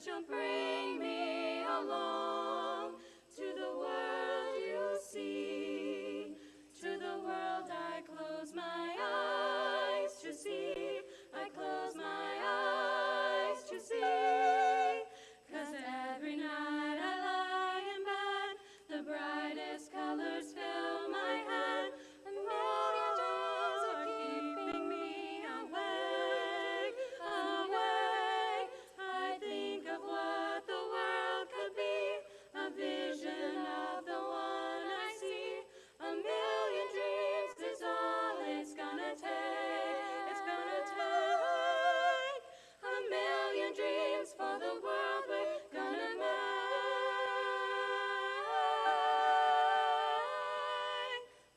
you'll bring me along to the world you'll see. To the world I close my eyes to see. I close my eyes to see. 'Cause every night I lie in bed, the brightest colors fill my head. A million dreams are keeping me awake, awake. I think of what the world could be, a vision of the one I see. A million dreams is all it's gonna take. It's gonna take a million dreams for the world we're gonna make.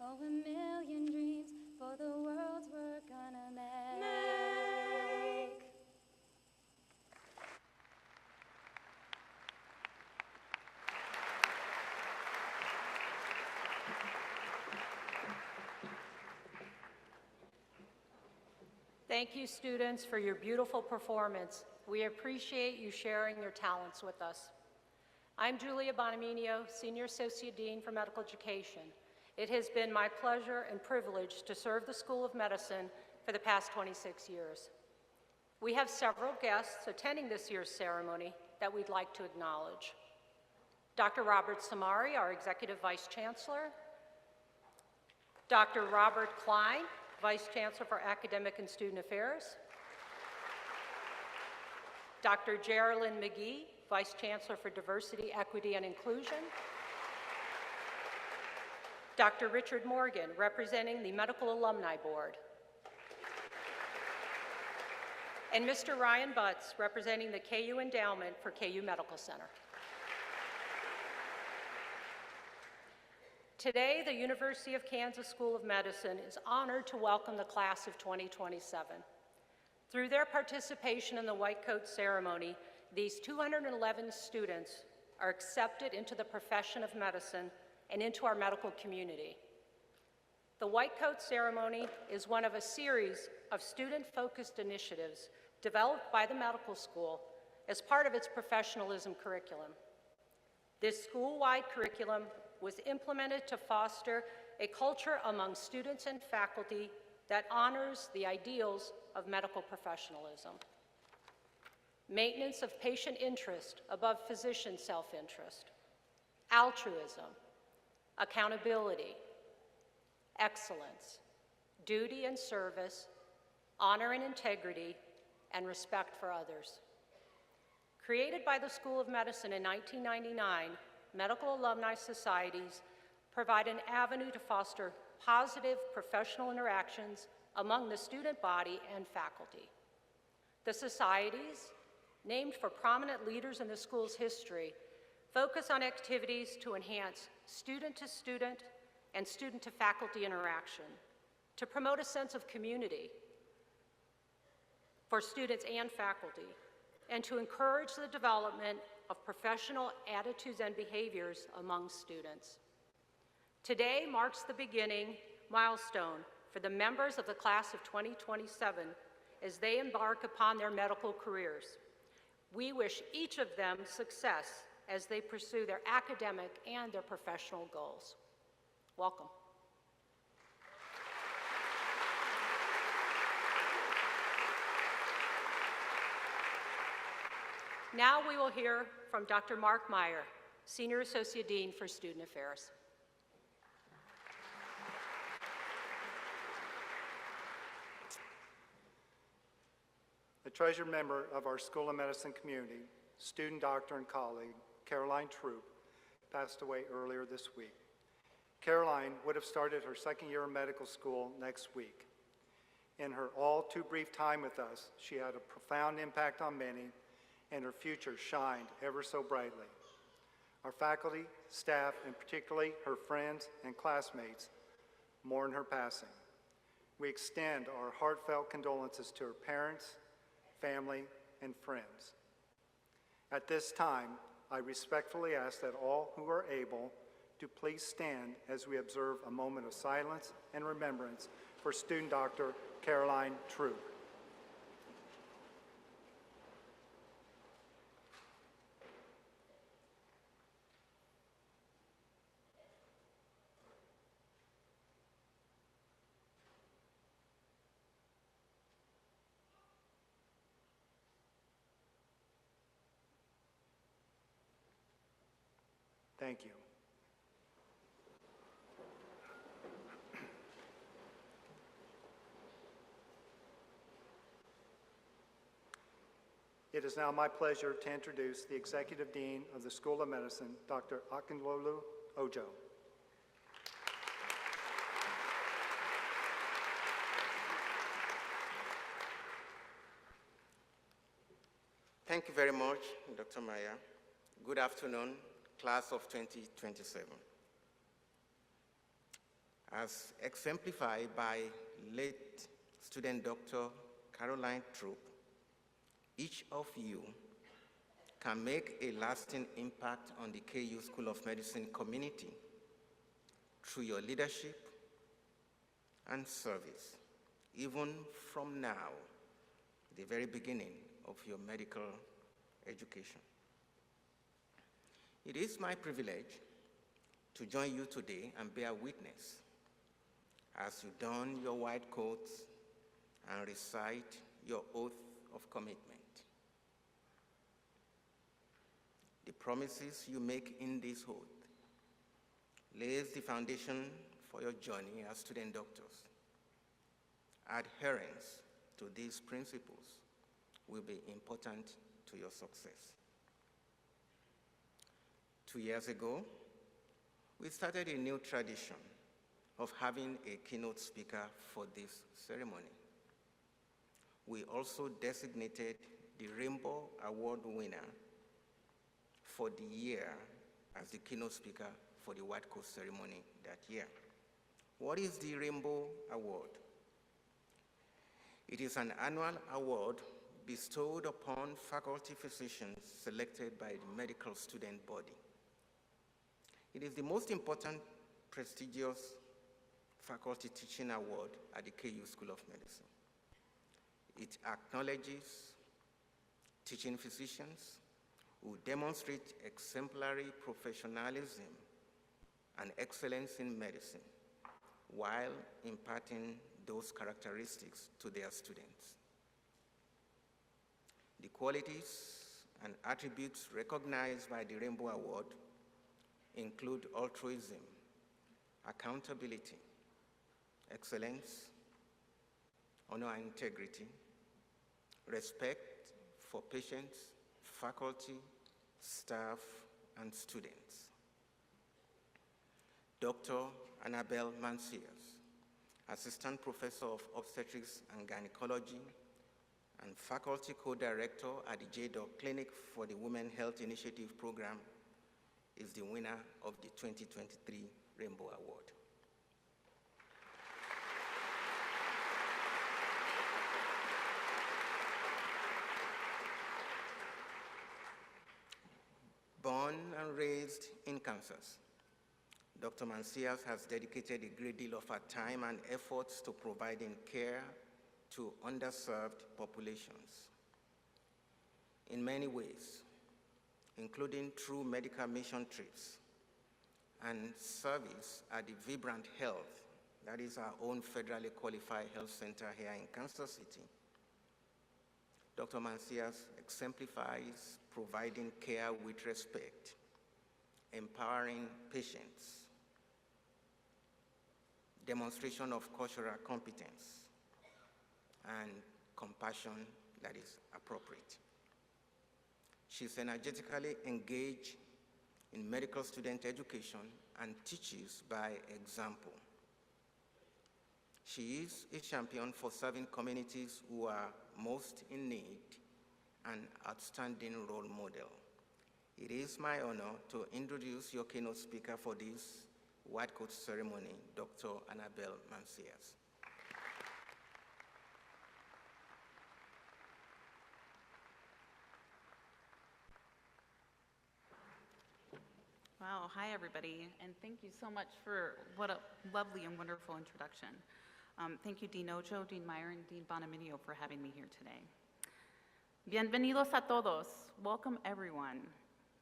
Oh, a million dreams for the world we're gonna make. Thank you, students, for your beautiful performance. We appreciate you sharing your talents with us. I'm Julia Bonaminio, Senior Associate Dean for Medical Education. It has been my pleasure and privilege to serve the School of Medicine for the past 26 years. We have several guests attending this year's ceremony that we'd like to acknowledge. Dr. Robert Samari, our Executive Vice Chancellor, Dr. Robert Klein, Vice Chancellor for Academic and Student Affairs, Dr. Geraldine McGee, Vice Chancellor for Diversity, Equity, and Inclusion, Dr. Richard Morgan, representing the Medical Alumni Board, and Mr. Ryan Butts, representing the KU Endowment for KU Medical Center. Today, the University of Kansas School of Medicine is honored to welcome the class of 2027. Through their participation in the White Coat ceremony, these 211 students are accepted into the profession of medicine and into our medical community. The White Coat ceremony is one of a series of student-focused initiatives developed by the medical school as part of its professionalism curriculum. This school-wide curriculum was implemented to foster a culture among students and faculty that honors the ideals of medical professionalism. Maintenance of patient interest above physician self-interest, altruism, accountability, excellence, duty and service, honor and integrity, and respect for others. Created by the School of Medicine in 1999, medical alumni societies provide an avenue to foster positive professional interactions among the student body and faculty. The societies, named for prominent leaders in the school's history, focus on activities to enhance student-to-student and student-to-faculty interaction, to promote a sense of community for students and faculty, and to encourage the development of professional attitudes and behaviors among students. Today marks the beginning milestone for the members of the class of 2027 as they embark upon their medical careers. We wish each of them success as they pursue their academic and their professional goals. Welcome. Now we will hear from Dr. Mark Meyer, Senior Associate Dean for Student Affairs. A treasured member of our School of Medicine community, student doctor and colleague, Caroline Troop, passed away earlier this week. Caroline would have started her second year of medical school next week. In her all too brief time with us, she had a profound impact on many, and her future shined ever so brightly. Our faculty, staff, and particularly her friends and classmates mourn her passing. We extend our heartfelt condolences to her parents, family, and friends. At this time, I respectfully ask that all who are able to please stand as we observe a moment of silence and remembrance for student doctor Caroline Troop. Thank you. It is now my pleasure to introduce the Executive Dean of the School of Medicine, Dr. Akinlolu Ojo. Thank you very much, Dr. Maya. Good afternoon, class of 2027. As exemplified by late student Dr. Caroline Troop, each of you can make a lasting impact on the KU School of Medicine community through your leadership and service, even from now, the very beginning of your medical education. It is my privilege to join you today and bear witness as you don your white coats and recite your oath of commitment. The promises you make in this oath lays the foundation for your journey as student doctors. Adherence to these principles will be important to your success. 2 years ago, we started a new tradition of having a keynote speaker for this ceremony. We also designated the Rainbow Award winner for the year as the keynote speaker for the White Coat ceremony that year. What is the Rainbow Award? It is an annual award bestowed upon faculty physicians selected by the medical student body. It is the most important prestigious faculty teaching award at the KU School of Medicine. It acknowledges teaching physicians who demonstrate exemplary professionalism and excellence in medicine while imparting those characteristics to their students. The qualities and attributes recognized by the Rainbow Award include altruism, accountability, excellence, honor and integrity, respect for patients, faculty, staff, and students. Dr. Annabelle Mancias, Assistant Professor of Obstetrics and Gynecology and Faculty Co-Director at the JDOC Clinic for the Women Health Initiative Program, is the winner of the 2023 Rainbow Award. Born and raised in Kansas, Dr. Mancias has dedicated a great deal of her time and efforts to providing care to underserved populations in many ways, including through medical mission trips and service at the Vibrant Health, that is our own federally qualified health center here in Kansas City. Dr. Mancias exemplifies providing care with respect, empowering patients, demonstration of cultural competence, and compassion that is appropriate. She's energetically engaged in medical student education and teaches by example. She is a champion for serving communities who are most in need, an outstanding role model. It is my honor to introduce your keynote speaker for this White Coat ceremony, Dr. Annabelle Mancias. Wow, hi everybody, and thank you so much for what a lovely and wonderful introduction. Thank you, Dean Ojo, Dean Meyer, and Dean Bonaminio for having me here today. Bienvenidos a todos. Welcome everyone.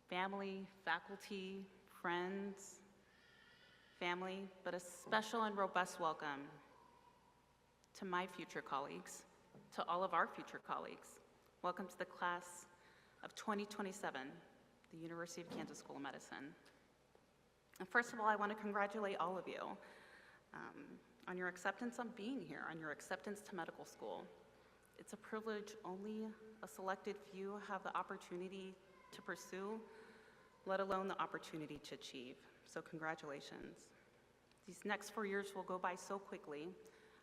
Family, faculty, friends, family, but a special and robust welcome to my future colleagues, to all of our future colleagues. Welcome to the class of 2027, the University of Kansas School of Medicine. And first of all, I want to congratulate all of you on your acceptance on being here, on your acceptance to medical school. It's a privilege only a selected few have the opportunity to pursue, let alone the opportunity to achieve. So congratulations. These next 4 years will go by so quickly.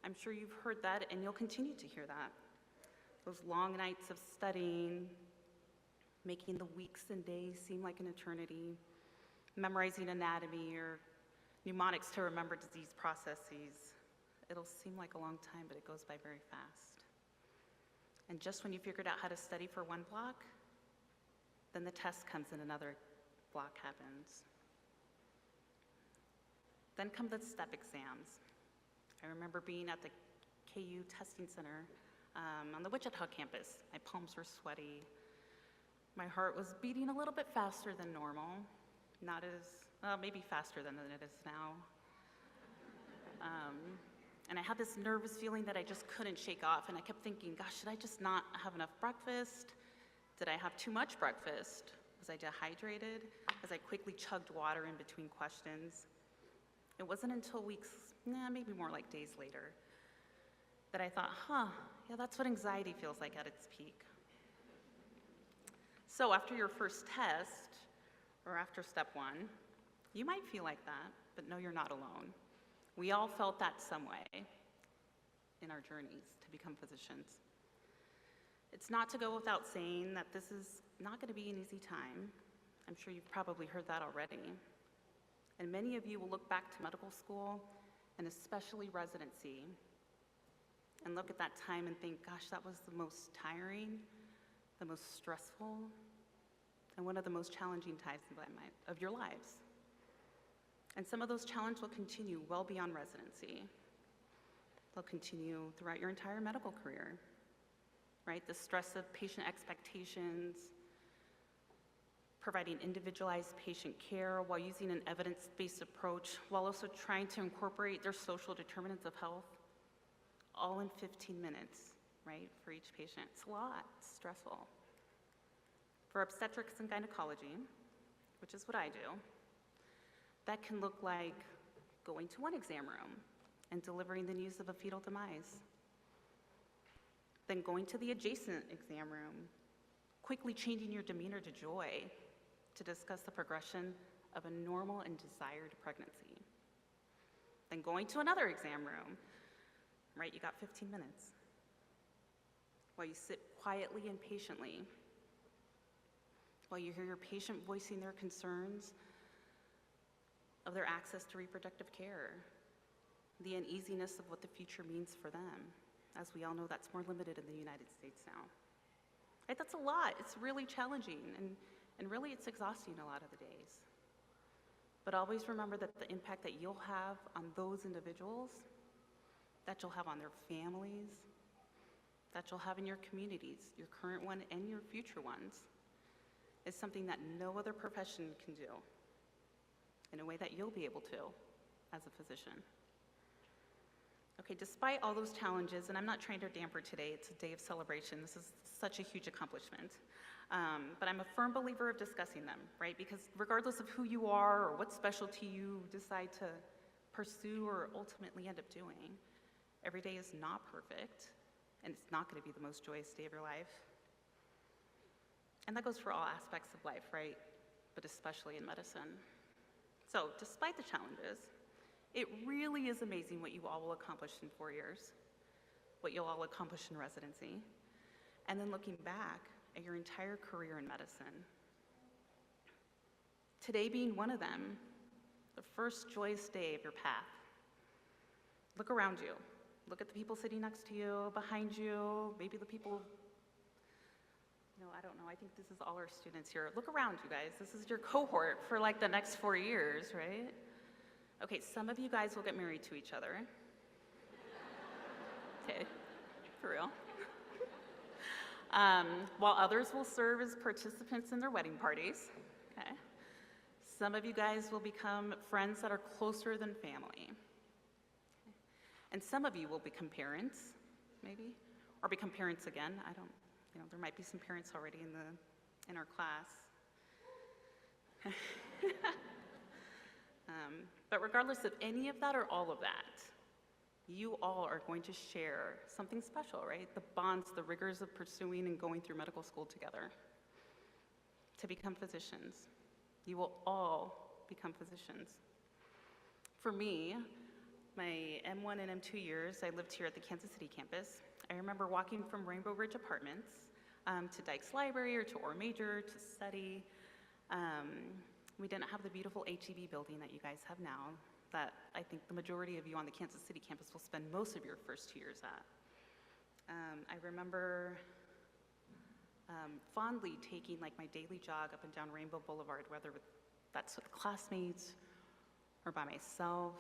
I'm sure you've heard that and you'll continue to hear that. Those long nights of studying, making the weeks and days seem like an eternity, memorizing anatomy or mnemonics to remember disease processes. It'll seem like a long time, but it goes by very fast. And just when you figured out how to study for one block, then the test comes and another block happens. Then come the step exams. I remember being at the KU testing center on the Wichita campus. My palms were sweaty. My heart was beating a little bit faster than normal. Not as, well, maybe faster than it is now. And I had this nervous feeling that I just couldn't shake off, and I kept thinking, gosh, should I just not have enough breakfast? Did I have too much breakfast? Was I dehydrated? As I quickly chugged water in between questions. It wasn't until weeks, maybe more like days later, that I thought, yeah, that's what anxiety feels like at its peak. So after your first test, or after step one, you might feel like that, but no, you're not alone. We all felt that some way in our journeys to become physicians. It's not to go without saying that this is not going to be an easy time. I'm sure you've probably heard that already. And many of you will look back to medical school, and especially residency, and look at that time and think, gosh, that was the most tiring, the most stressful, and one of the most challenging times of your lives. And some of those challenges will continue well beyond residency. They'll continue throughout your entire medical career, right? The stress of patient expectations, providing individualized patient care while using an evidence-based approach, while also trying to incorporate their social determinants of health, all in 15 minutes, right, for each patient. It's a lot, it's stressful. For obstetrics and gynecology, which is what I do, that can look like going to one exam room and delivering the news of a fetal demise. Then going to the adjacent exam room, quickly changing your demeanor to joy to discuss the progression of a normal and desired pregnancy. Then going to another exam room, right, you got 15 minutes, while you sit quietly and patiently, while you hear your patient voicing their concerns of their access to reproductive care, the uneasiness of what the future means for them. As we all know, that's more limited in the United States now. Right, that's a lot. It's really challenging, and really it's exhausting a lot of the days. But always remember that the impact that you'll have on those individuals, that you'll have on their families, that you'll have in your communities, your current one and your future ones, is something that no other profession can do in a way that you'll be able to as a physician. Okay, despite all those challenges, and I'm not trying to damper today, it's a day of celebration. This is such a huge accomplishment. But I'm a firm believer of discussing them, right? Because regardless of who you are or what specialty you decide to pursue or ultimately end up doing, every day is not perfect, and it's not going to be the most joyous day of your life. And that goes for all aspects of life, right? But especially in medicine. So, despite the challenges, it really is amazing what you all will accomplish in 4 years, what you'll all accomplish in residency, and then looking back at your entire career in medicine. Today being one of them, the first joyous day of your path. Look around you. Look at the people sitting next to you, behind you, maybe the people, I don't know, I think this is all our students here. Look around, you guys. This is your cohort for like the next 4 years, right? Okay, some of you guys will get married to each other. Okay, for real. While others will serve as participants in their wedding parties, okay? Some of you guys will become friends that are closer than family. Okay? And some of you will become parents, maybe, or become parents again. I don't, there might be some parents already in our class. But regardless of any of that or all of that, you all are going to share something special, right? The bonds, the rigors of pursuing and going through medical school together to become physicians. You will all become physicians. For me, my M1 and M2 years, I lived here at the Kansas City campus. I remember walking from Rainbow Ridge Apartments to Dykes Library or to Orr Major to study. We didn't have the beautiful HEB building that you guys have now, that I think the majority of you on the Kansas City campus will spend most of your first 2 years at. I remember fondly taking like my daily jog up and down Rainbow Boulevard, whether that's with classmates or by myself.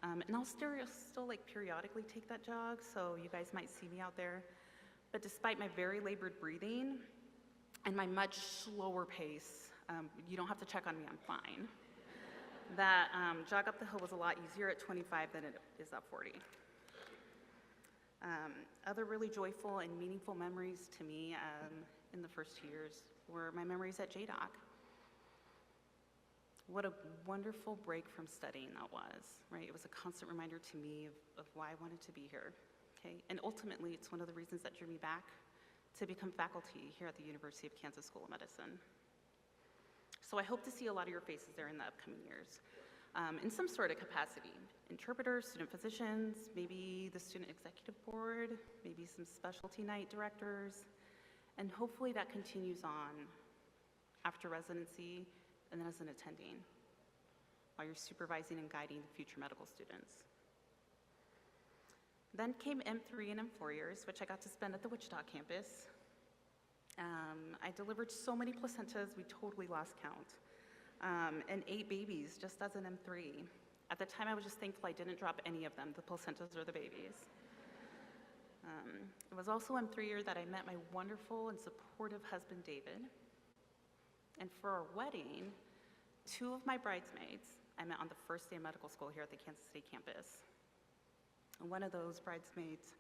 And I'll still like periodically take that jog, so you guys might see me out there. But despite my very labored breathing and my much slower pace, you don't have to check on me, I'm fine. That jog up the hill was a lot easier at 25 than it is at 40. Other really joyful and meaningful memories to me in the first 2 years were my memories at JDOC. What a wonderful break from studying that was, right? It was a constant reminder to me of why I wanted to be here, okay? And ultimately, it's one of the reasons that drew me back to become faculty here at the University of Kansas School of Medicine. So I hope to see a lot of your faces there in the upcoming years, in some sort of capacity. Interpreters, student physicians, maybe the student executive board, maybe some specialty night directors, and hopefully that continues on after residency and then as an attending, while you're supervising and guiding future medical students. Then came M3 and M4 years, which I got to spend at the Wichita campus. I delivered so many placentas, we totally lost count, and 8 babies just as an M3. At the time, I was just thankful I didn't drop any of them, the placentas or the babies. It was also M3 year that I met my wonderful and supportive husband, David. And for our wedding, 2 of my bridesmaids I met on the first day of medical school here at the Kansas City campus. And one of those bridesmaids,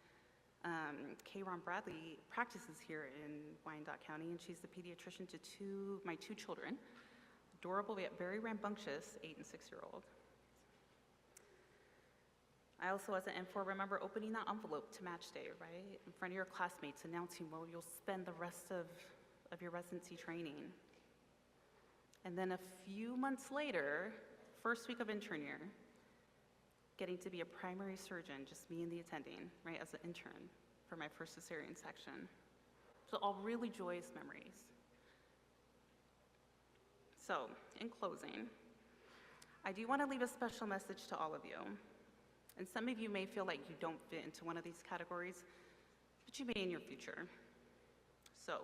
Kay-Ron Bradley, practices here in Wyandotte County, and she's the pediatrician to my 2 children, adorable yet very rambunctious 8 and 6-year-old. I also, as an M4, remember opening that envelope to match day, right? In front of your classmates, announcing, well, you'll spend the rest of your residency training. And then a few months later, first week of intern year, getting to be a primary surgeon, just me and the attending, right, as an intern for my first cesarean section. So all really joyous memories. So, in closing, I do want to leave a special message to all of you. And some of you may feel like you don't fit into one of these categories, but you may in your future. So,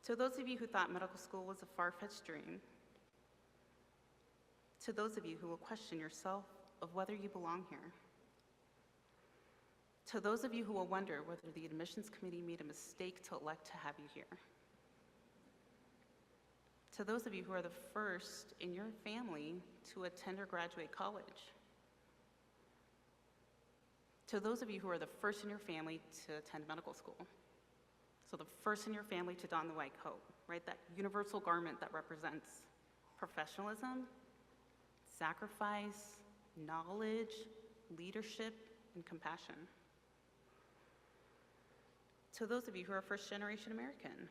to those of you who thought medical school was a far-fetched dream, to those of you who will question yourself of whether you belong here, to those of you who will wonder whether the admissions committee made a mistake to elect to have you here, to those of you who are the first in your family to attend or graduate college, to those of you who are the first in your family to attend medical school, so the first in your family to don the white coat, right? That universal garment that represents professionalism, sacrifice, knowledge, leadership, and compassion. To those of you who are first-generation American,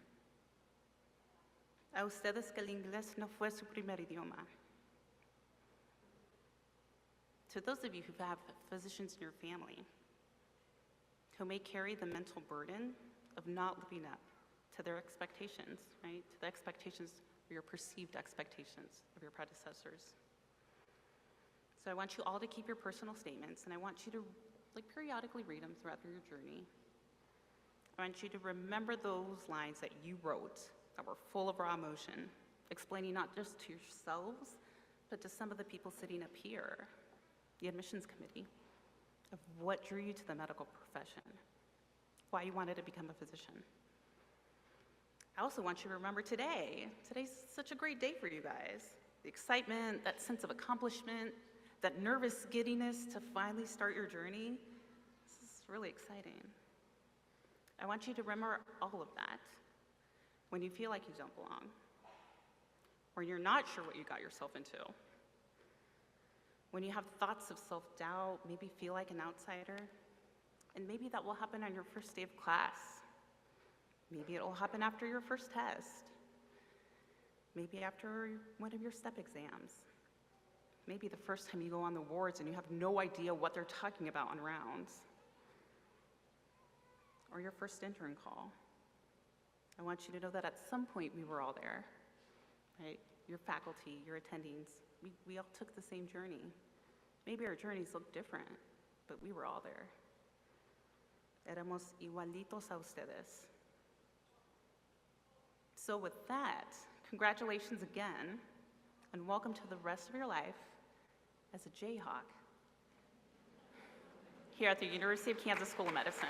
a ustedes que el inglés no fue su primer idioma. To those of you who have physicians in your family who may carry the mental burden of not living up to their expectations, right? To the expectations or your perceived expectations of your predecessors. So I want you all to keep your personal statements, and I want you to periodically read them throughout your journey. I want you to remember those lines that you wrote that were full of raw emotion, explaining not just to yourselves, but to some of the people sitting up here, the admissions committee, of what drew you to the medical profession, why you wanted to become a physician. I also want you to remember today. Today's such a great day for you guys. The excitement, that sense of accomplishment, that nervous giddiness to finally start your journey. This is really exciting. I want you to remember all of that when you feel like you don't belong, or you're not sure what you got yourself into. when you have thoughts of self-doubt, maybe feel like an outsider, and maybe that will happen on your first day of class. Maybe it'll happen after your first test. Maybe after one of your step exams. Maybe the first time you go on the wards and you have no idea what they're talking about on rounds. Or your first intern call. I want you to know that at some point we were all there, right? Your faculty, your attendings, we all took the same journey. Maybe our journeys look different, but we were all there. Éramos igualitos a ustedes. So with that, congratulations again, and welcome to the rest of your life as a Jayhawk here at the University of Kansas School of Medicine.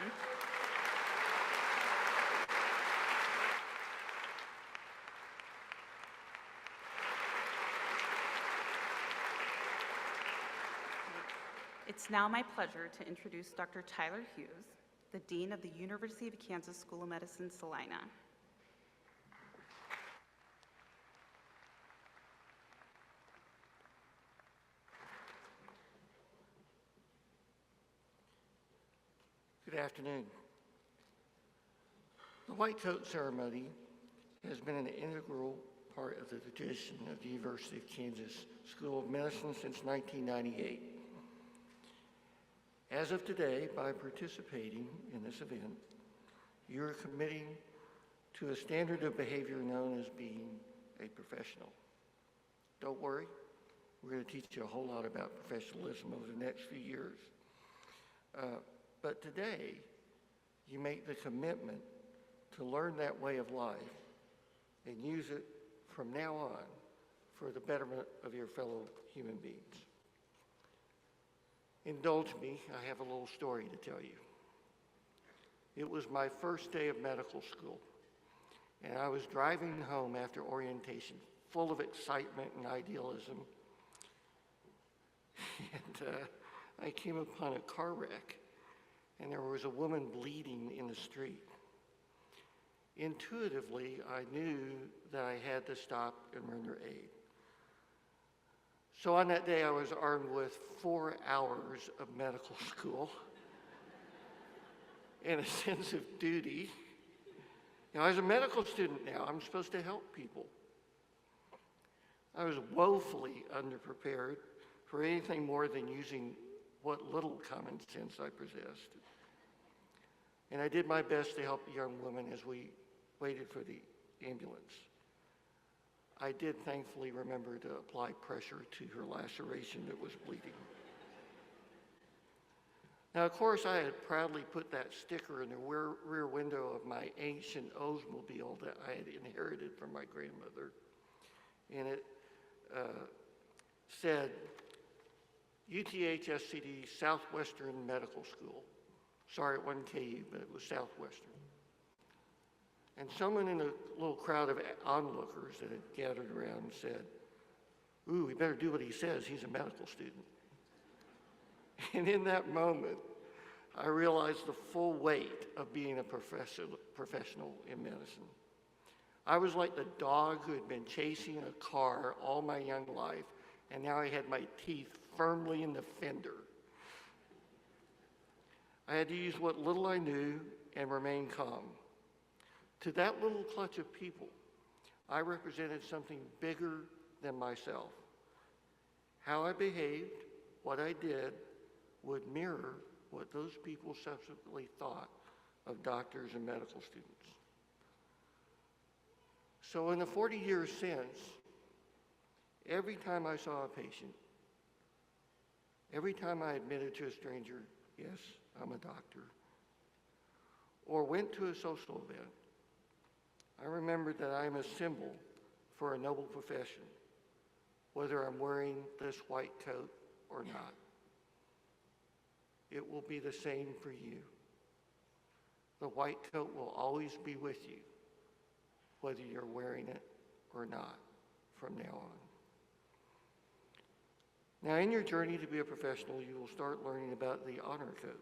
It's now my pleasure to introduce Dr. Tyler Hughes, the Dean of the University of Kansas School of Medicine, Salina. Good afternoon. The white coat ceremony has been an integral part of the tradition of the University of Kansas School of Medicine since 1998. As of today, by participating in this event, you are committing to a standard of behavior known as being a professional. Don't worry, we're going to teach you a whole lot about professionalism over the next few years. But today, you make the commitment to learn that way of life and use it from now on for the betterment of your fellow human beings. Indulge me, I have a little story to tell you. It was my first day of medical school, and I was driving home after orientation, full of excitement and idealism, and I came upon a car wreck, and there was a woman bleeding in the street. Intuitively, I knew that I had to stop and render aid. So on that day, I was armed with 4 hours of medical school and a sense of duty. Now, as a medical student now, I'm supposed to help people. I was woefully underprepared for anything more than using what little common sense I possessed. And I did my best to help the young woman as we waited for the ambulance. I did thankfully remember to apply pressure to her laceration that was bleeding. Now, of course, I had proudly put that sticker in the rear window of my ancient Oldsmobile that I had inherited from my grandmother. And it said, UTH-SCD Southwestern Medical School. Sorry, it wasn't KU, but it was Southwestern. And someone in a little crowd of onlookers that had gathered around said, ooh, we better do what he says, he's a medical student. And in that moment, I realized the full weight of being a professional in medicine. I was like the dog who had been chasing a car all my young life, and now I had my teeth firmly in the fender. I had to use what little I knew and remain calm. To that little clutch of people, I represented something bigger than myself. How I behaved, what I did, would mirror what those people subsequently thought of doctors and medical students. So in the 40 years since, every time I saw a patient, every time I admitted to a stranger, yes, I'm a doctor, or went to a social event, I remembered that I am a symbol for a noble profession, whether I'm wearing this white coat or not. It will be the same for you. The white coat will always be with you, whether you're wearing it or not from now on. Now, in your journey to be a professional, you will start learning about the honor code.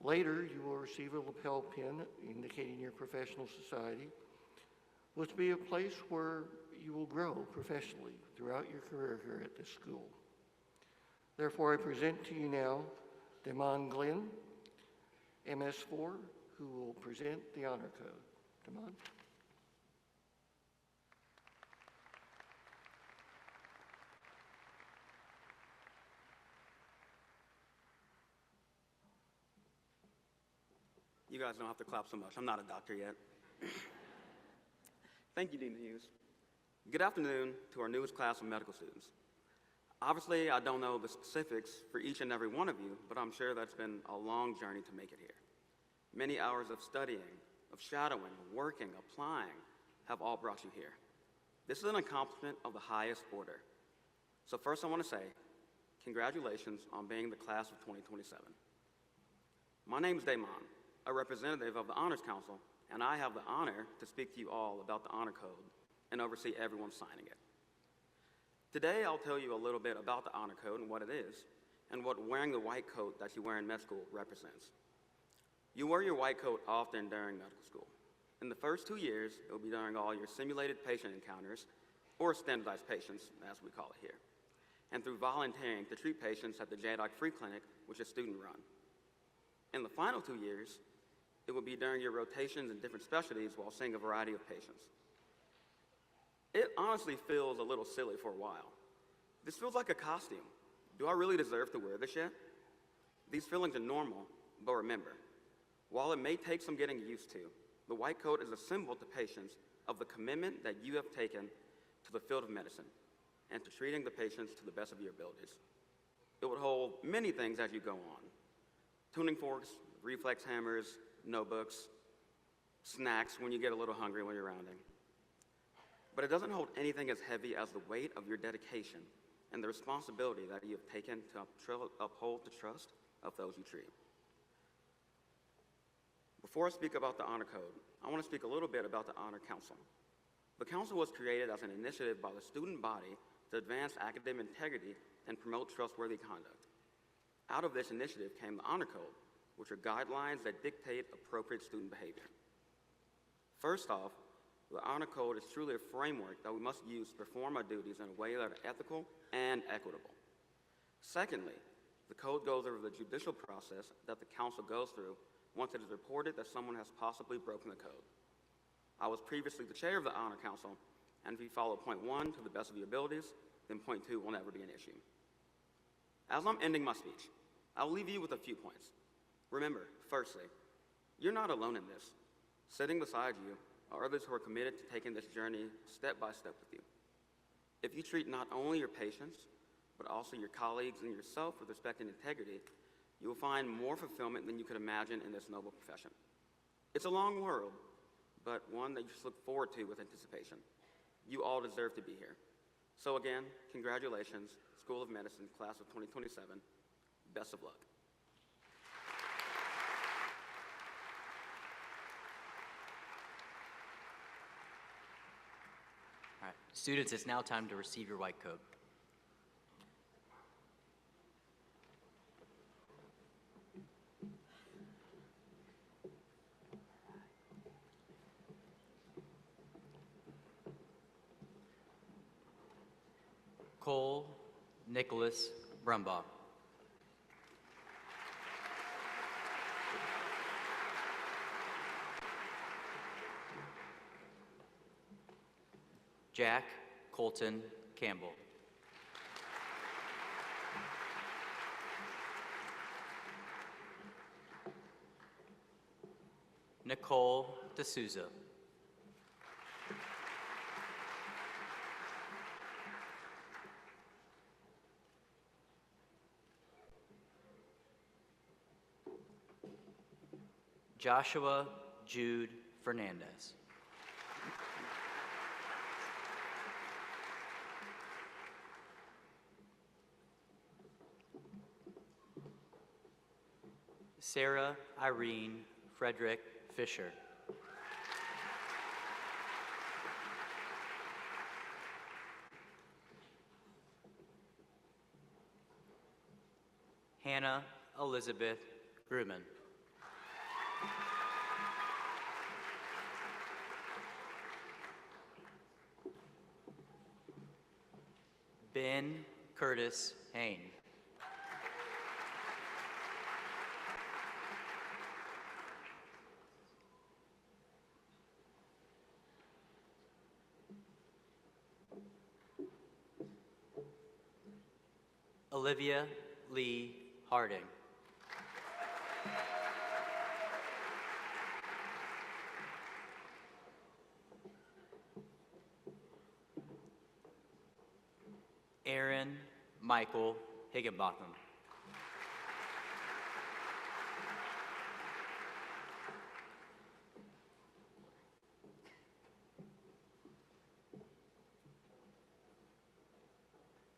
Later, you will receive a lapel pin indicating your professional society, which will be a place where you will grow professionally throughout your career here at this school. Therefore, I present to you now Damon Glenn, MS4, who will present the honor code. Damon? You guys don't have to clap so much. I'm not a doctor yet. Thank you, Dean Hughes. Good afternoon to our newest class of medical students. Obviously, I don't know the specifics for each and every one of you, but I'm sure that's been a long journey to make it here. Many hours of studying, of shadowing, working, applying have all brought you here. This is an accomplishment of the highest order. So first I want to say, congratulations on being the class of 2027. My name is Damon, a representative of the Honors Council, and I have the honor to speak to you all about the Honor Code and oversee everyone signing it. Today, I'll tell you a little bit about the Honor Code and what it is, and what wearing the white coat that you wear in med school represents. You wear your white coat often during medical school. In the first 2 years, it will be during all your simulated patient encounters, or standardized patients, as we call it here, and through volunteering to treat patients at the JDOC Free Clinic, which is student-run. In the final 2 years, it will be during your rotations in different specialties while seeing a variety of patients. It honestly feels a little silly for a while. This feels like a costume. Do I really deserve to wear this yet? These feelings are normal, but remember, while it may take some getting used to, the white coat is a symbol to patients of the commitment that you have taken to the field of medicine and to treating the patients to the best of your abilities. It would hold many things as you go on. Tuning forks, reflex hammers, notebooks, snacks when you get a little hungry when you're rounding. But it doesn't hold anything as heavy as the weight of your dedication and the responsibility that you have taken to uphold the trust of those you treat. Before I speak about the Honor Code, I want to speak a little bit about the Honor Council. The Council was created as an initiative by the student body to advance academic integrity and promote trustworthy conduct. Out of this initiative came the Honor Code, which are guidelines that dictate appropriate student behavior. First off, the Honor Code is truly a framework that we must use to perform our duties in a way that are ethical and equitable. Secondly, the code goes over the judicial process that the council goes through once it is reported that someone has possibly broken the code. I was previously the chair of the Honor Council, and if you follow point 1 to the best of your abilities, then point 2 will never be an issue. As I'm ending my speech, I'll leave you with a few points. Remember, firstly, you're not alone in this. Sitting beside you are others who are committed to taking this journey step by step with you. If you treat not only your patients, but also your colleagues and yourself with respect and integrity, you will find more fulfillment than you could imagine in this noble profession. It's a long world, but one that you should look forward to with anticipation. You all deserve to be here. So again, congratulations, School of Medicine, class of 2027. Best of luck. All right, students, it's now time to receive your white coat. Cole Nicholas Brumbaugh. Jack Colton Campbell. Nicole D'Souza. Joshua Jude Fernandez. Sarah Irene Frederick Fisher. Hannah Elizabeth Grumman. Ben Curtis Hain. Olivia Lee Harding. Aaron Michael Higginbotham.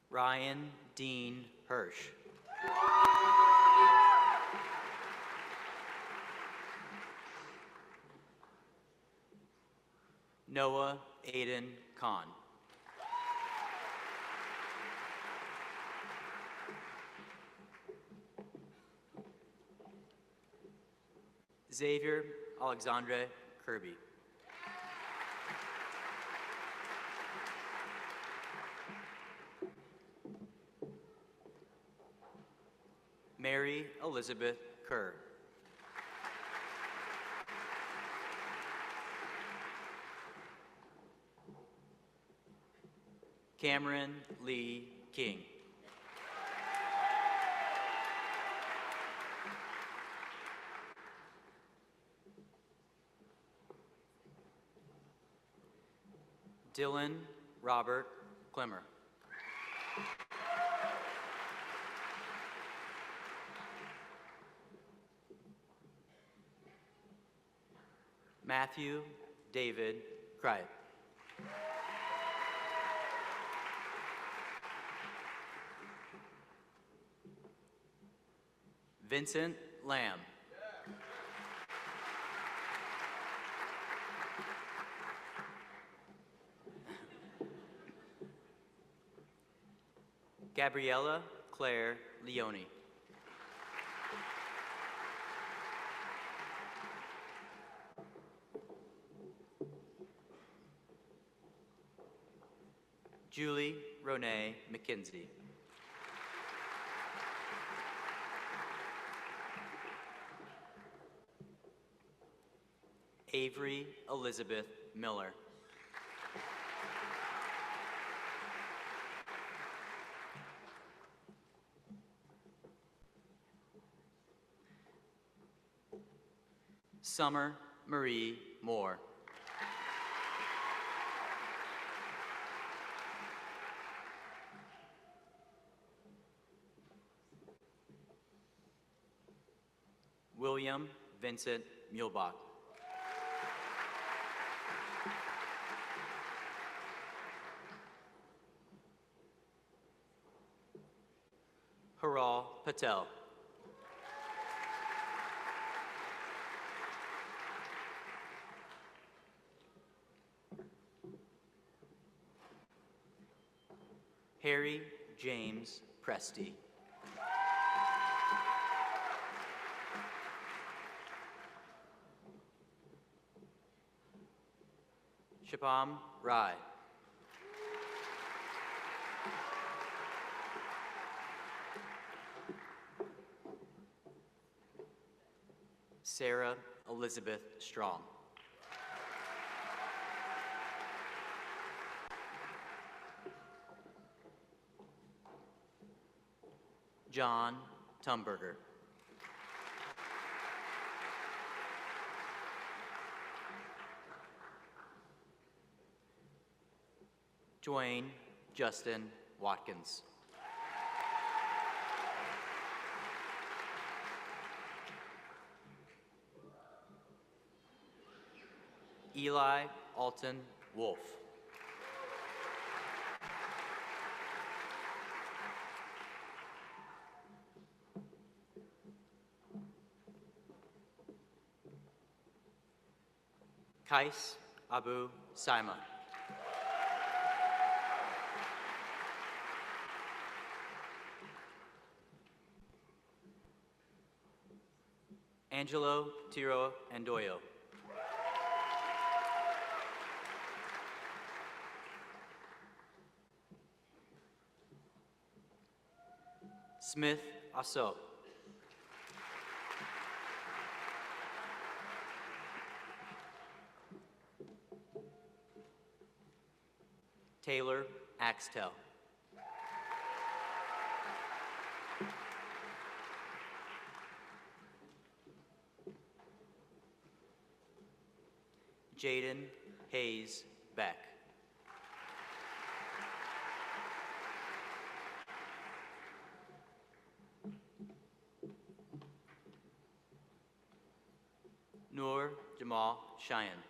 Ryan Dean Hirsch. Noah Aiden Kahn. Xavier Alexandre Kirby. Mary Elizabeth Kerr. Cameron Lee King. Dylan Robert Clemmer. Matthew David Cripe. Vincent Lamb. Gabriella Claire Leone. Julie Renee McKenzie. Avery Elizabeth Miller. Summer Marie Moore. William Vincent Muehlbach. Haral Patel. Harry James Presti. Shabam Rai. Sarah Elizabeth Strong. John Tumberger. Dwayne Justin Watkins. Eli Alton Wolf. Kais Abu Saima. Angelo Tiro Andoyo. Smith Asso. Taylor Axtell. Jaden Hayes Beck. Noor Jamal Cheyenne.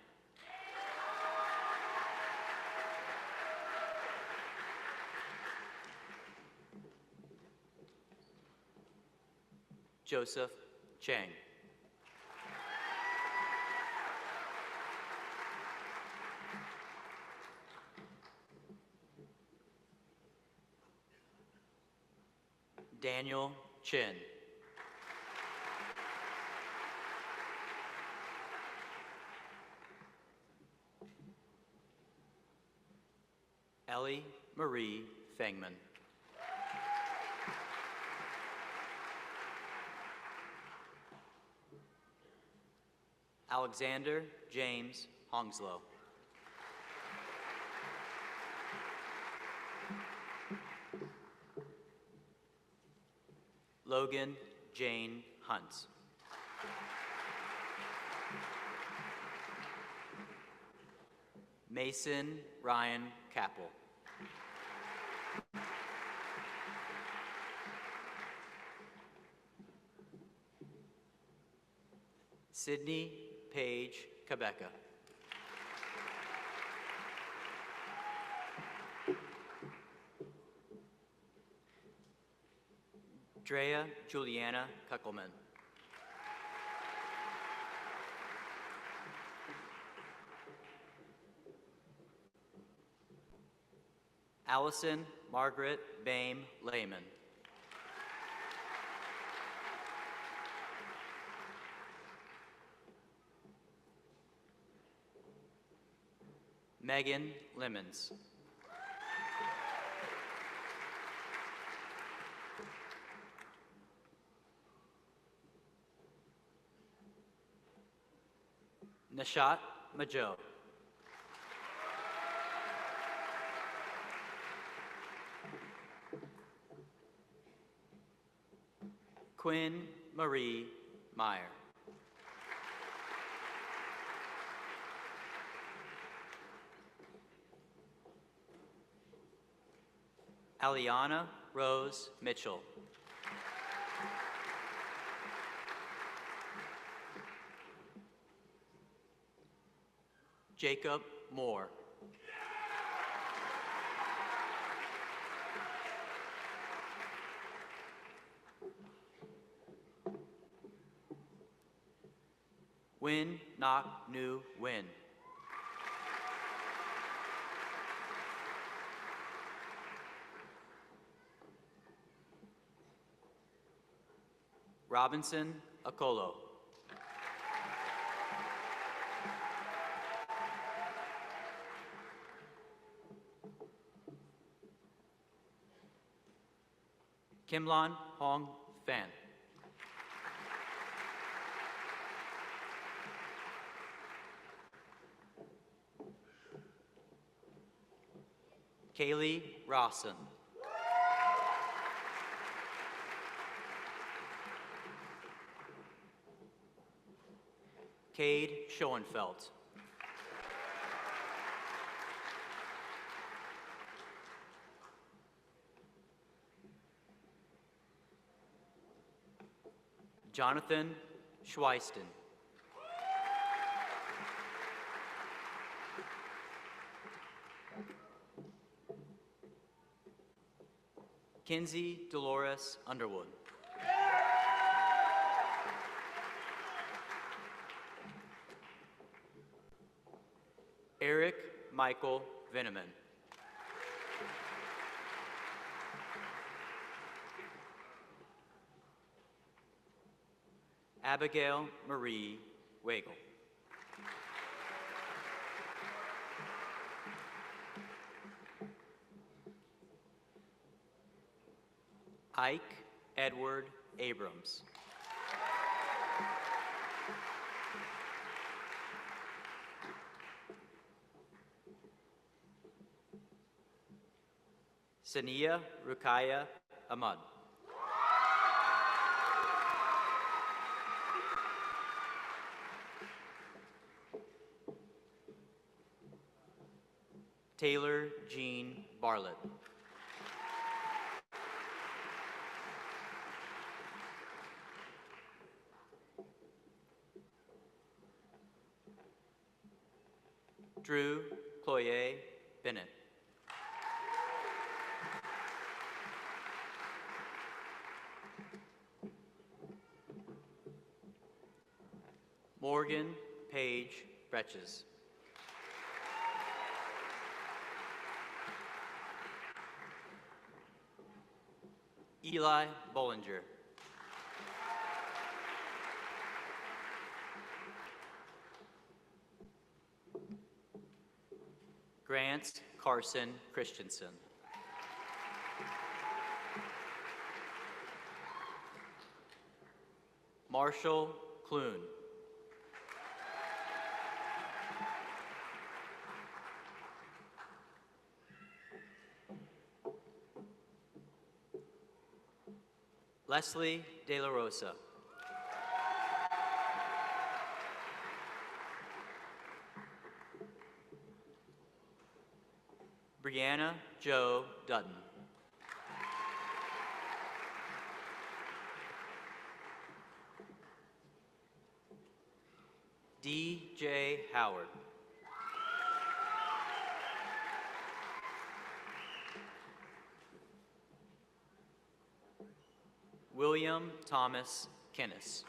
Joseph Chang. Daniel Chin. Ellie Marie Fangman. Alexander James Hongslow. Logan Jane Hunt. Mason Ryan Capel. Sydney Paige Cabecca. Drea Juliana Kuckelman. Allison Margaret Bame Lehman. Megan Lemons. Nishat Majo. Quinn Marie Meyer. Aliana Rose Mitchell. Jacob Moore. Win Nok Nu Win. Robinson Akolo. Kimlon Hong Fan. Kaylee Rawson. Cade Schoenfeld. Jonathan Schweiston. Kinsey Dolores Underwood. Eric Michael Veneman. Abigail Marie Wagle. Ike Edward Abrams. Sania Rukaya Ahmad. Taylor Jean Bartlett. Drew Cloyer Bennett. Morgan Page Bretches. Eli Bollinger. Grant Carson Christensen. Marshall Clune. Leslie De La Rosa. Brianna Jo Dutton. D.J. Howard. William Thomas Kennis.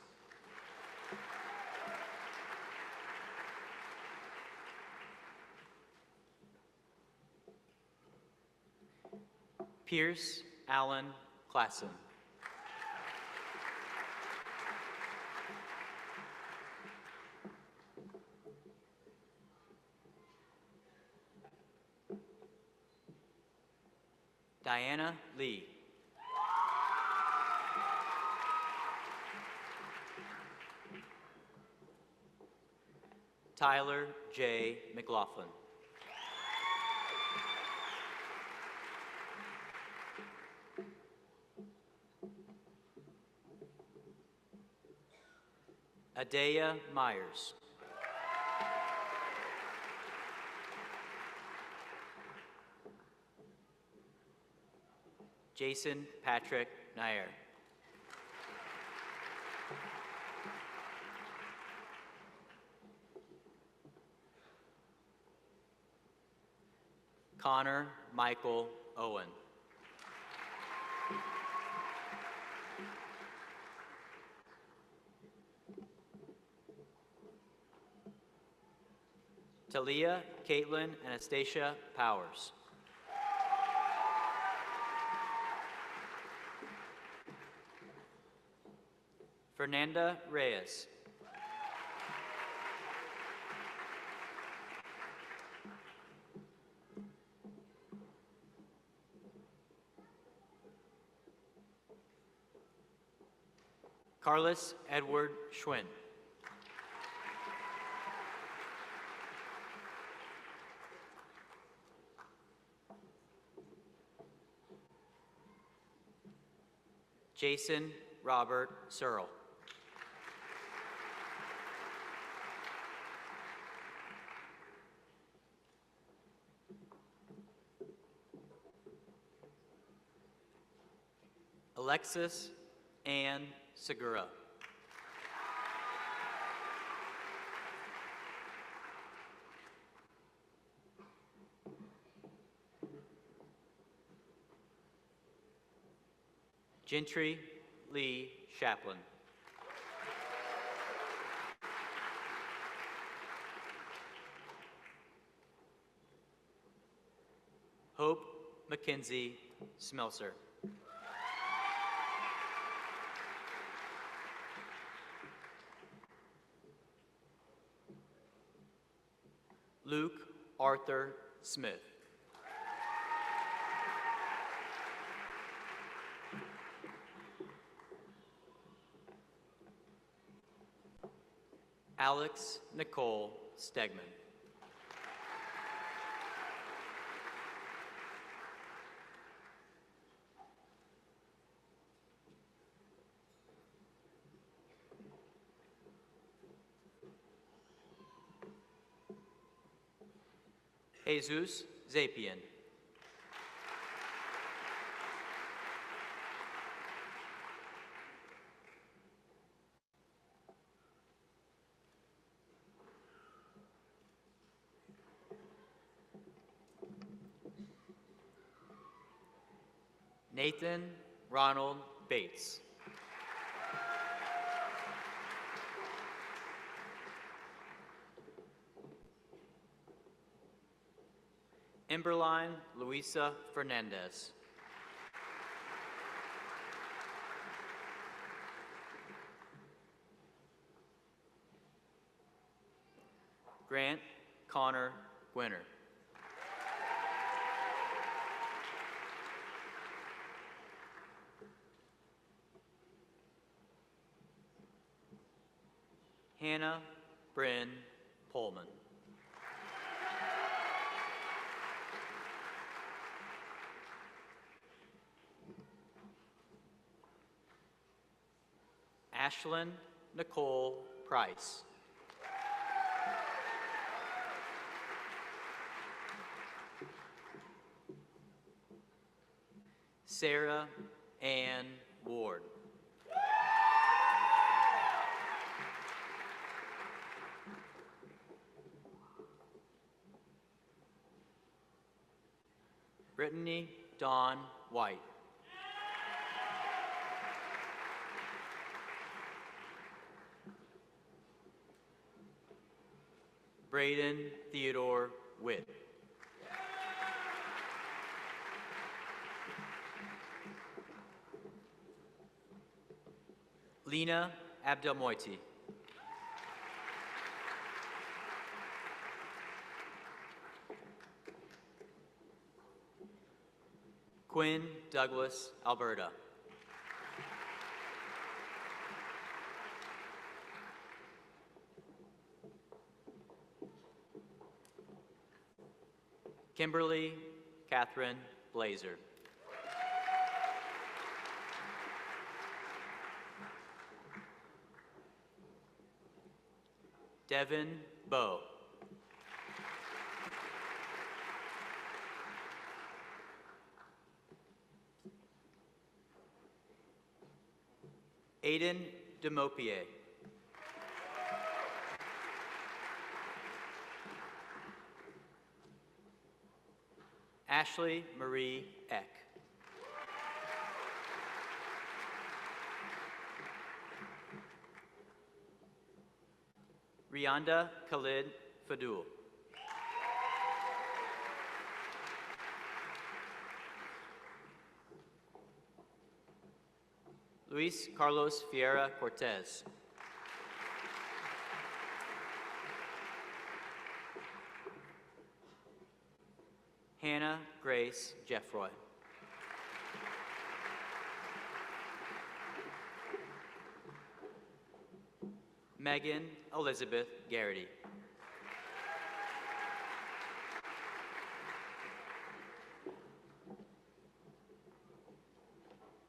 Pierce Allen Klassen. Diana Lee. Tyler J. McLaughlin. Adea Myers. Jason Patrick Nair. Connor Michael Owen. Talia Caitlin Anastasia Powers. Fernanda Reyes. Carlos Edward Schwinn. Jason Robert Searle. Alexis Ann Segura. Gentry Lee Chaplin. Hope Mackenzie Smelser. Luke Arthur Smith. Alex Nicole Stegman. Jesus Zapian. Nathan Ronald Bates. Emberline Luisa Fernandez. Grant Connor Gwinner. Hannah Bryn Pullman. Ashlyn Nicole Price. Sarah Ann Ward. Brittany Dawn White. Braden Theodore Witt. Lena Abdelmoiti. Quinn Douglas Alberta. Kimberly Catherine Blazer. Devin Bowe. Aiden Demopier. Ashley Marie Eck. Rianda Khalid Fadul. Luis Carlos Fiera Cortez. Hannah Grace Jeffroy. Megan Elizabeth Garrity.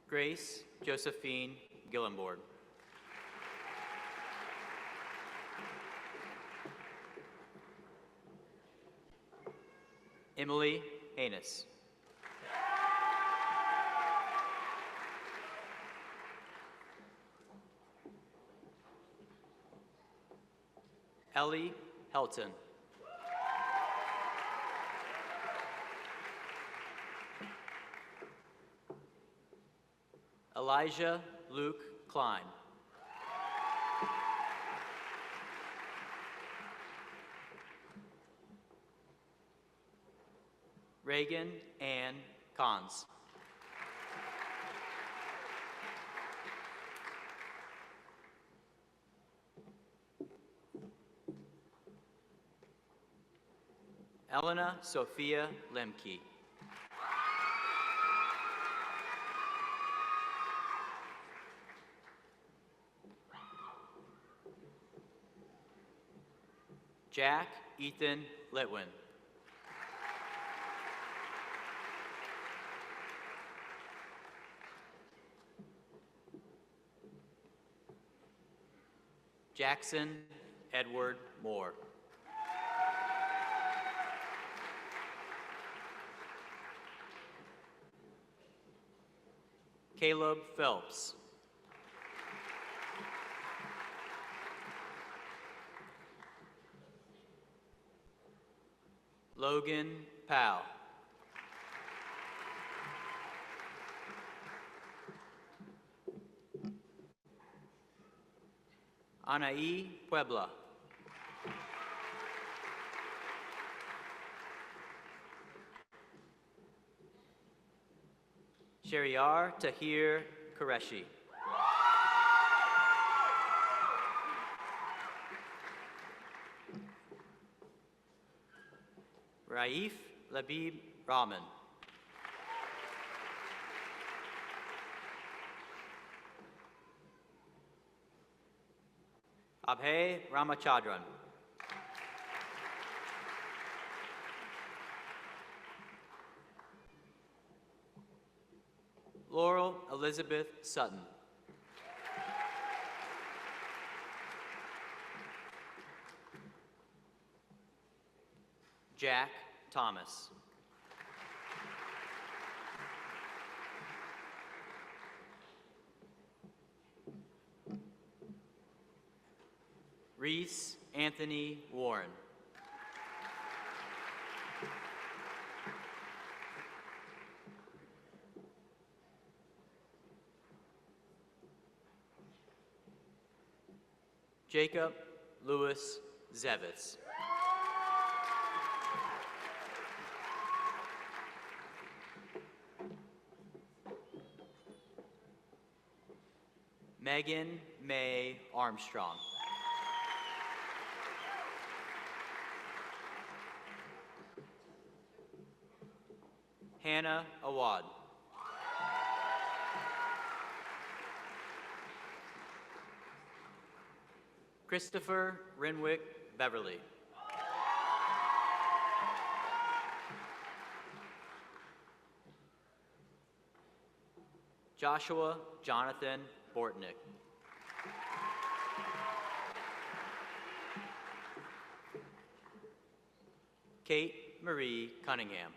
Grace Josephine Gillenboard. Emily Haynes. Ellie Helton. Elijah Luke Klein. Reagan Ann Cons. Elena Sophia Lemke. Jack Ethan Litwin. Jackson Edward Moore. Caleb Phelps. Logan Powell. Anaí Puebla. Shariar Tahir Qureshi. Raif Labib Rahman. Abhay Ramachandran. Laurel Elizabeth Sutton. Jack Thomas. Reese Anthony Warren. Jacob Lewis Zevitz. Megan May Armstrong. Hannah Awad. Christopher Renwick Beverly. Joshua Jonathan Bortnick. Kate Marie Cunningham.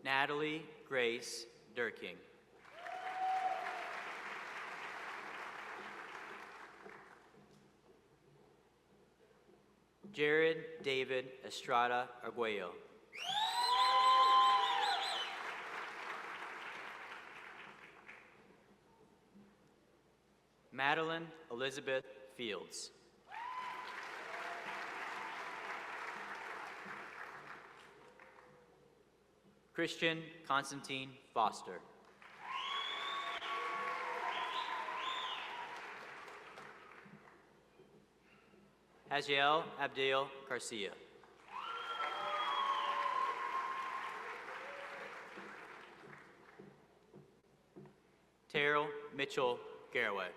Natalie Grace Durking. Jared David Estrada Arguello. Madeline Elizabeth Fields. Christian Constantine Foster. Haziel Abdel Garcia. Terrell Mitchell Garraway.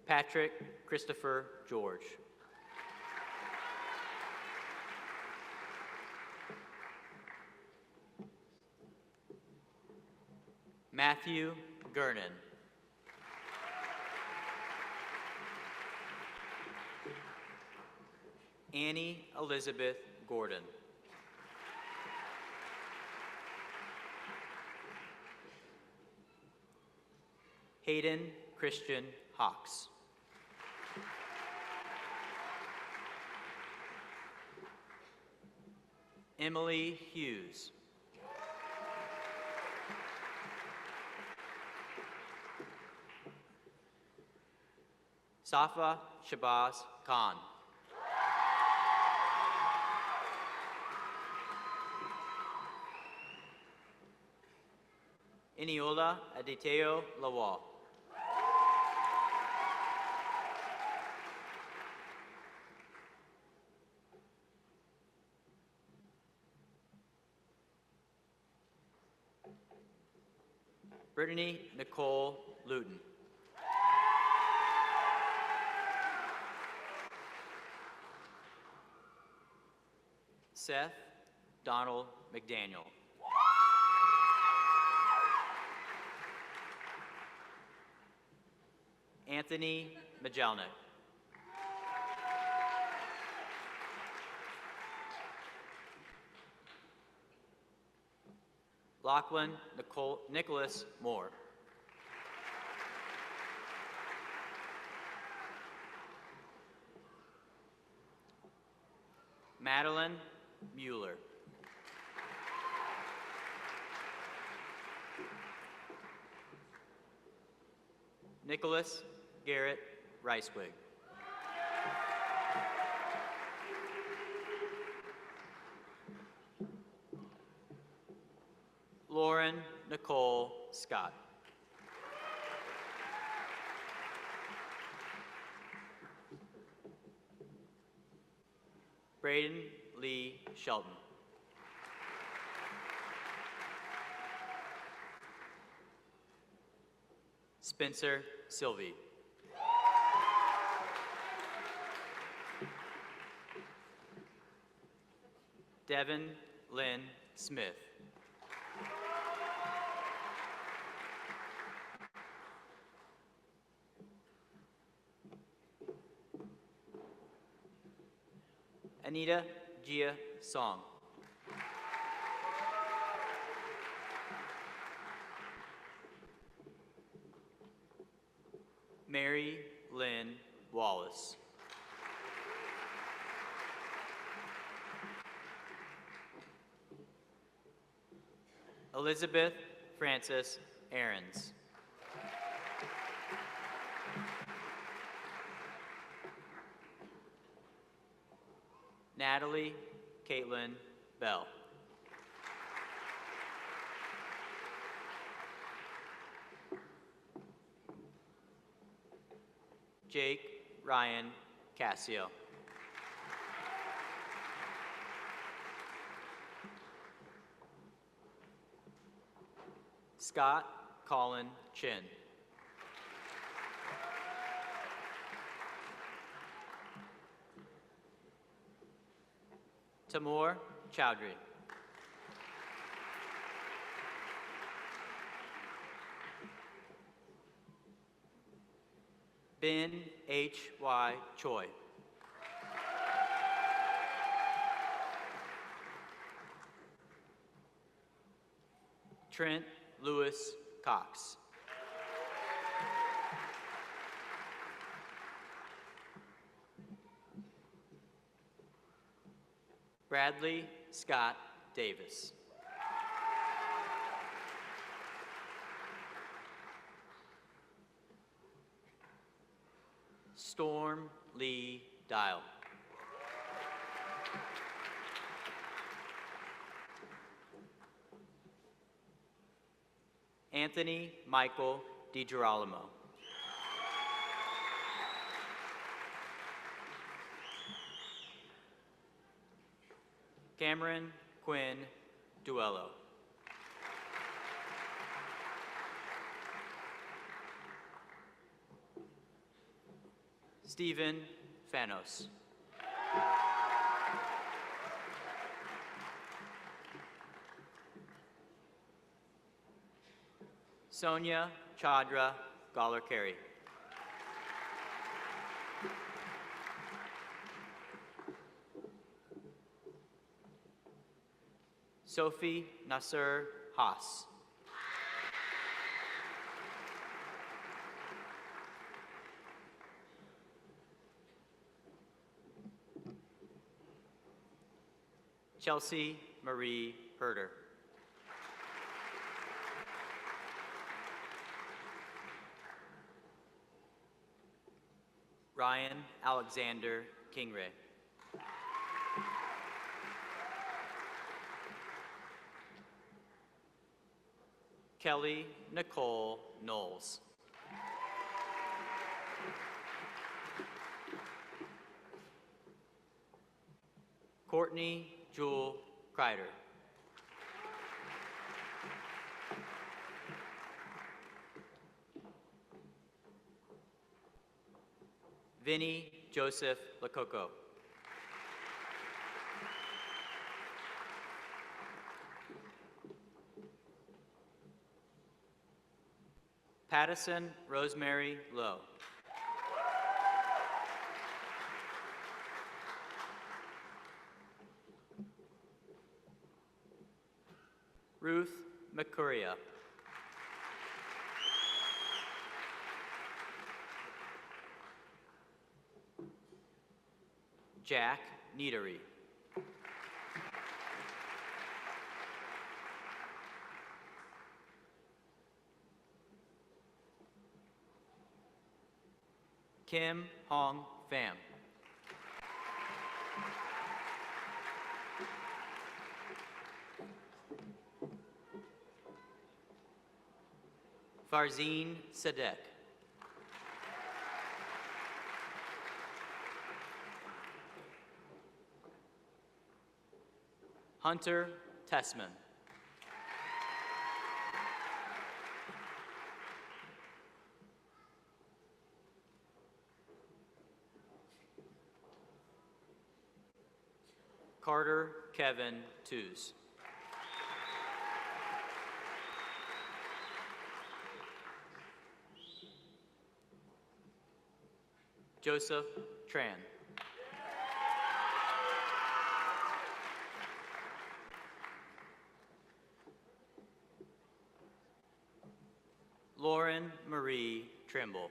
Patrick Christopher George. Matthew Gernon. Annie Elizabeth Gordon. Hayden Christian Hawks. Emily Hughes. Safa Shabazz Khan. Eniola Aditeo Lawal. Brittany Nicole Luton. Seth Donald McDaniel. Anthony Majelnik. Lachlan Nicholas Moore. Madeline Mueller. Nicholas Garrett Ricewig. Lauren Nicole Scott. Braden Lee Shelton. Spencer Sylvie. Devin Lynn Smith. Anita Gia Song. Mary Lynn Wallace. Elizabeth Frances Aarons. Natalie Caitlin Bell. Jake Ryan Cassio. Scott Colin Chin. Tamor Chowdhury. Ben H.Y. Choi. Trent Lewis Cox. Bradley Scott Davis. Storm Lee Dial. Anthony Michael DiGirolamo. Cameron Quinn Duello. Stephen Fanos. Sonia Chandra Galarkari. Sophie Nasser Haas. Chelsea Marie Herder. Ryan Alexander Kingray. Kelly Nicole Knowles. Courtney Jewel Kreider. Vinny Joseph Lococo. Pattison Rosemary Lowe. Ruth McCurria. Jack Neatery. Kim Hong Pham. Farzeen Sadek. Hunter Tessman. Carter Kevin Tews. Joseph Tran. Lauren Marie Trimble.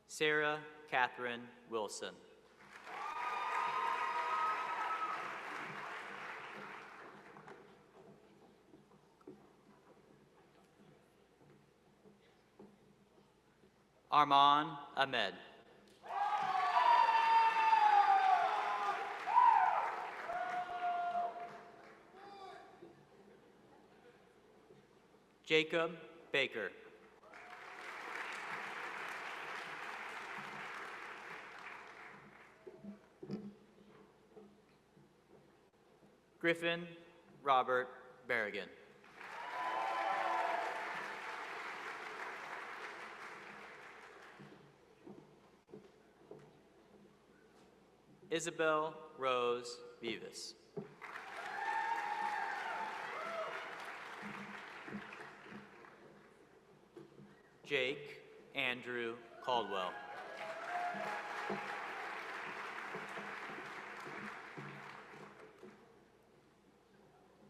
Sarah Catherine Wilson. Arman Ahmed. Jacob Baker. Griffin Robert Berrigan. Isabel Rose Vivas. Jake Andrew Caldwell.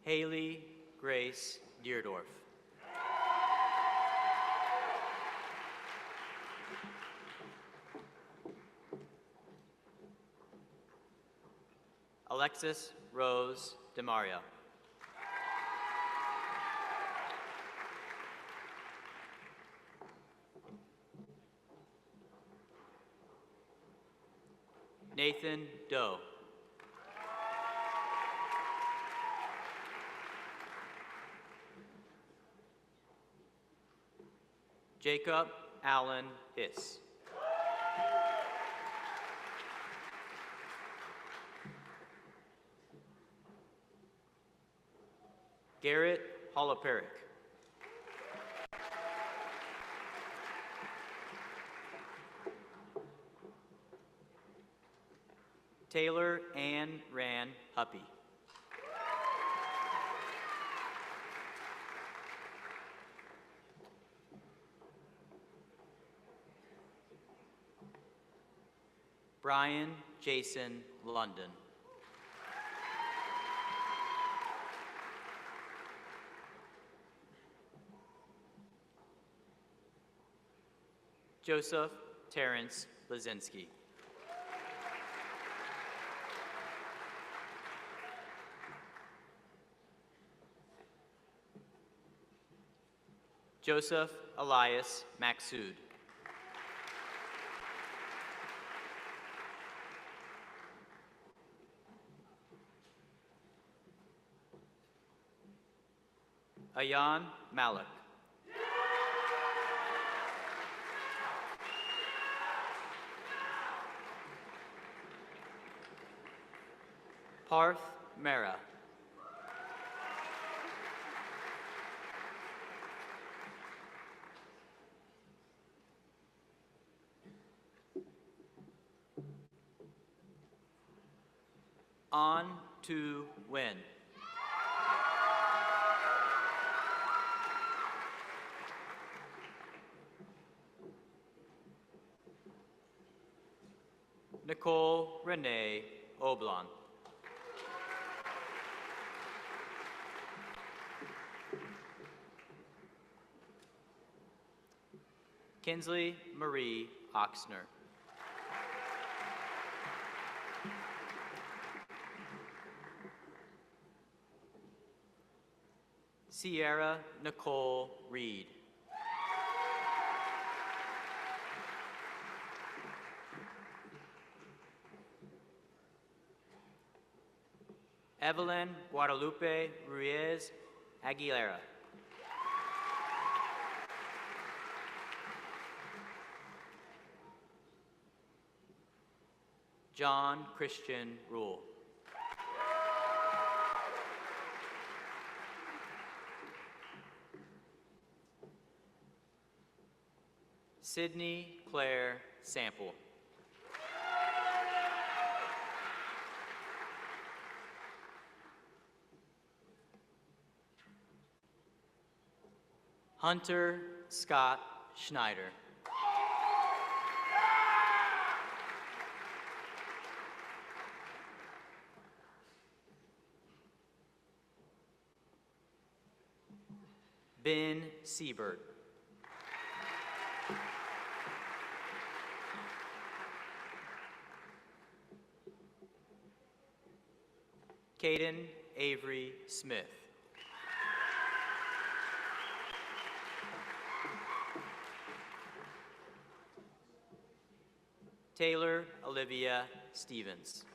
Haley Grace Deerdorf. Alexis Rose DeMaria. Nathan Doe. Jacob Allen Hiss. Garrett Holoperic. Taylor Ann Ran Huppy. Brian Jason London. Joseph Terrence Lazinski. Joseph Elias Maxud. Ayan Malik. Parth Mehra. On to win. Nicole Renee Oblon. Kinsley Marie Oxner. Sierra Nicole Reed. Evelyn Guadalupe Ruiz Aguilera. John Christian Rule. Sydney Claire Sample. Hunter Scott Schneider. Ben Siebert. Caden Avery Smith. Taylor Olivia Stevens.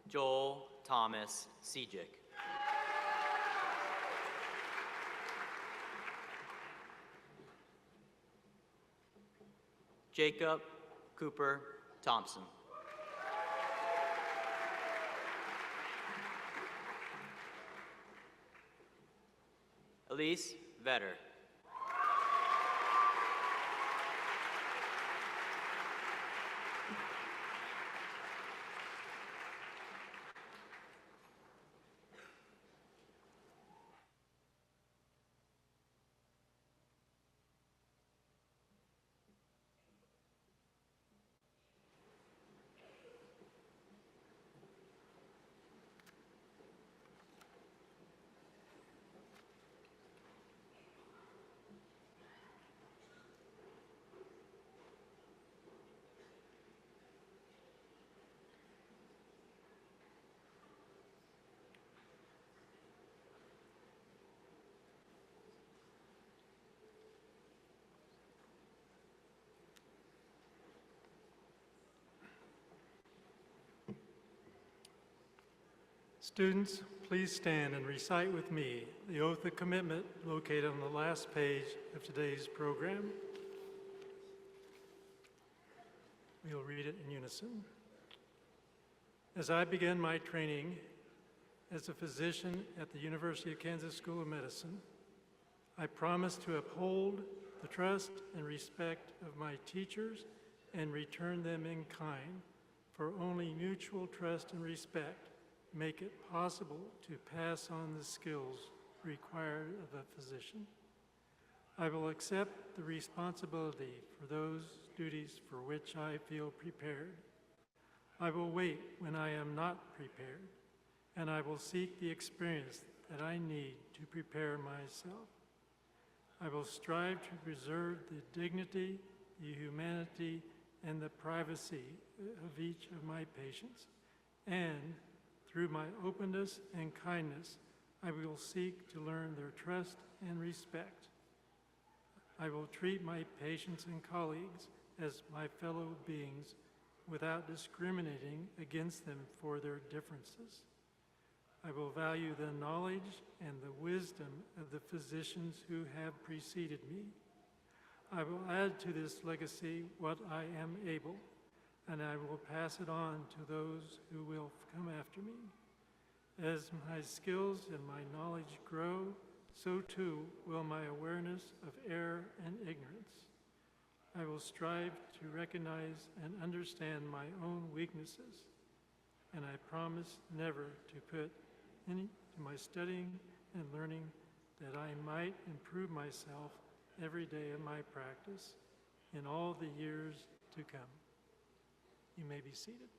Joel Thomas Sejic. Jacob Cooper Thompson. Elise Vetter. Students, please stand and recite with me the oath of commitment located on the last page of today's program. We'll read it in unison. As I begin my training as a physician at the University of Kansas School of Medicine, I promise to uphold the trust and respect of my teachers and return them in kind, for only mutual trust and respect make it possible to pass on the skills required of a physician. I will accept the responsibility for those duties for which I feel prepared. I will wait when I am not prepared, and I will seek the experience that I need to prepare myself. I will strive to preserve the dignity, the humanity, and the privacy of each of my patients, and through my openness and kindness, I will seek to learn their trust and respect. I will treat my patients and colleagues as my fellow beings without discriminating against them for their differences. I will value the knowledge and the wisdom of the physicians who have preceded me. I will add to this legacy what I am able, and I will pass it on to those who will come after me. As my skills and my knowledge grow, so too will my awareness of error and ignorance. I will strive to recognize and understand my own weaknesses, and I promise never to put into my studying and learning that I might improve myself every day of my practice in all the years to come. You may be seated.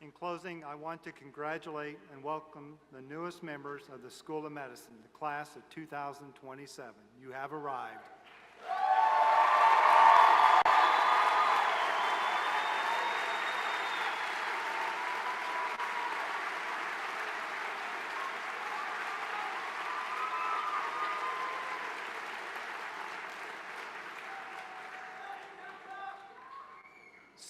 In closing, I want to congratulate and welcome the newest members of the School of Medicine, the class of 2027. You have arrived.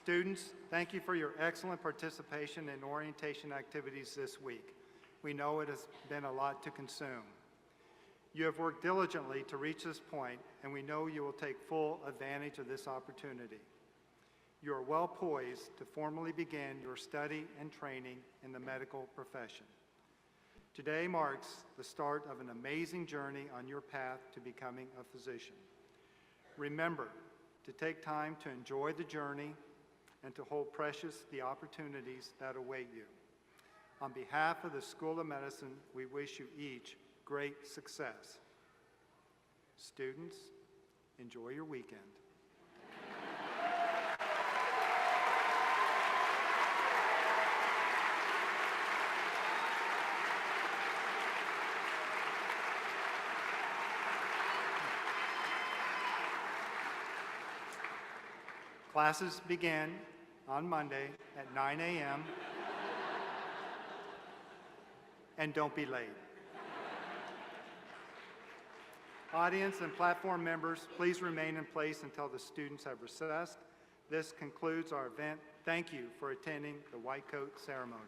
Students, thank you for your excellent participation in orientation activities this week. We know it has been a lot to consume. You have worked diligently to reach this point, and we know you will take full advantage of this opportunity. You are well poised to formally begin your study and training in the medical profession. Today marks the start of an amazing journey on your path to becoming a physician. Remember to take time to enjoy the journey and to hold precious the opportunities that await you. On behalf of the School of Medicine, we wish you each great success. Students, enjoy your weekend. Classes begin on Monday at 9 a.m. and don't be late. Audience and platform members, please remain in place until the students have recessed. This concludes our event. Thank you for attending the White Coat Ceremony.